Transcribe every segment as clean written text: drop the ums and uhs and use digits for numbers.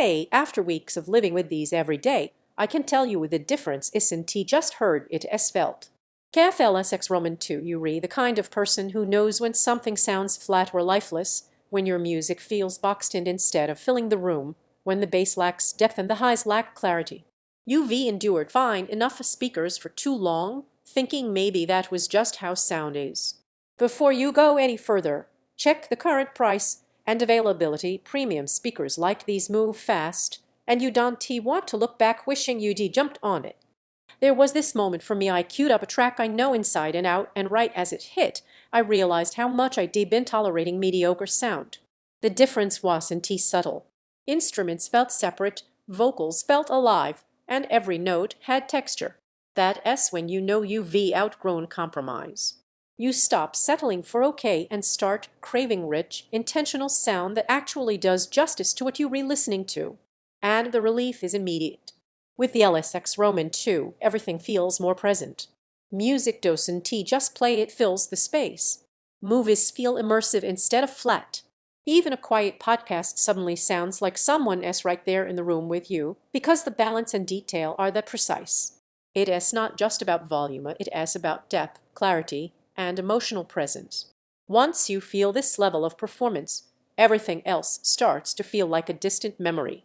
Hey, after weeks of living with these every day, I can tell you the difference isn't just heard, it is felt. KEF LSX II, you re the kind of person who knows when something sounds flat or lifeless, when your music feels boxed in instead of filling the room, when the bass lacks depth and the highs lack clarity. UV endured fine enough speakers for too long, thinking maybe that was just how sound is. Before you go any further, check the current price and availability. Premium speakers like these move fast, and you don't want to look back wishing you'd jumped on it. There was this moment for me. I queued up a track I know inside and out, and right as it hit, I realized how much I'd been tolerating mediocre sound. The difference wasn't subtle. Instruments felt separate, vocals felt alive, and every note had texture. That's when you know you've outgrown compromise. You stop settling for okay and start craving rich, intentional sound that actually does justice to what you're re-listening to. And the relief is immediate. With the LSX II, everything feels more present. Music doesn't just play, it fills the space. Movies feel immersive instead of flat. Even a quiet podcast suddenly sounds like someone's right there in the room with you, because the balance and detail are that precise. It is not just about volume, it is about depth, clarity, and emotional presence. Once you feel this level of performance, everything else starts to feel like a distant memory.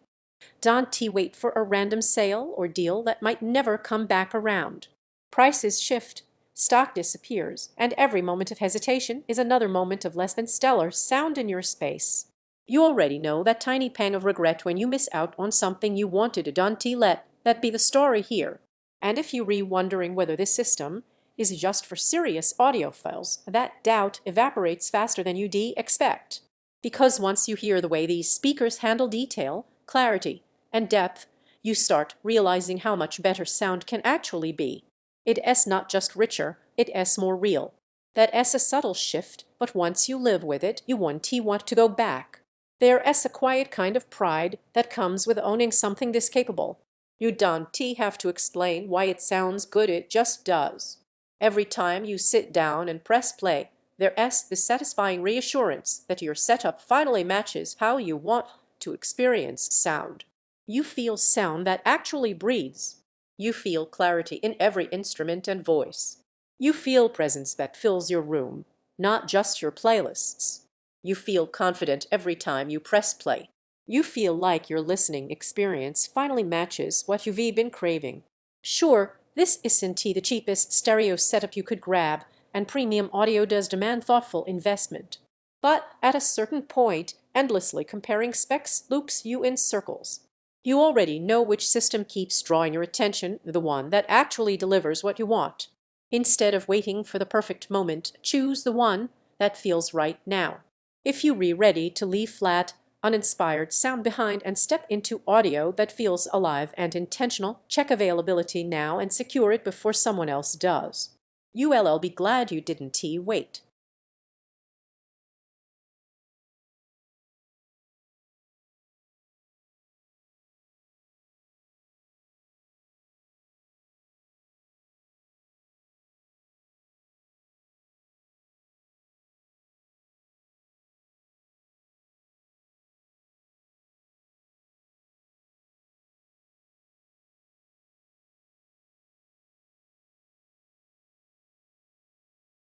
Don't wait for a random sale or deal that might never come back around. Prices shift, stock disappears, and every moment of hesitation is another moment of less than stellar sound in your space. You already know that tiny pang of regret when you miss out on something you wanted. Don't let that be the story here. And if you're wondering whether this system is just for serious audiophiles, that doubt evaporates faster than you'd expect. Because once you hear the way these speakers handle detail, clarity, and depth, you start realizing how much better sound can actually be. It is not just richer, it is more real. That is a subtle shift, but once you live with it, you won't want to go back. There is a quiet kind of pride that comes with owning something this capable. You don't have to explain why it sounds good, it just does. Every time you sit down and press play, there is the satisfying reassurance that your setup finally matches how you want to experience sound. You feel sound that actually breathes. You feel clarity in every instrument and voice. You feel presence that fills your room, not just your playlists. You feel confident every time you press play. You feel like your listening experience finally matches what you've been craving. Sure, this isn't the cheapest stereo setup you could grab, and premium audio does demand thoughtful investment. But at a certain point, endlessly comparing specs loops you in circles. You already know which system keeps drawing your attention, the one that actually delivers what you want. Instead of waiting for the perfect moment, choose the one that feels right now. If you're ready to leave flat, uninspired sound behind and step into audio that feels alive and intentional, check availability now and secure it before someone else does. You'll be glad you didn't wait.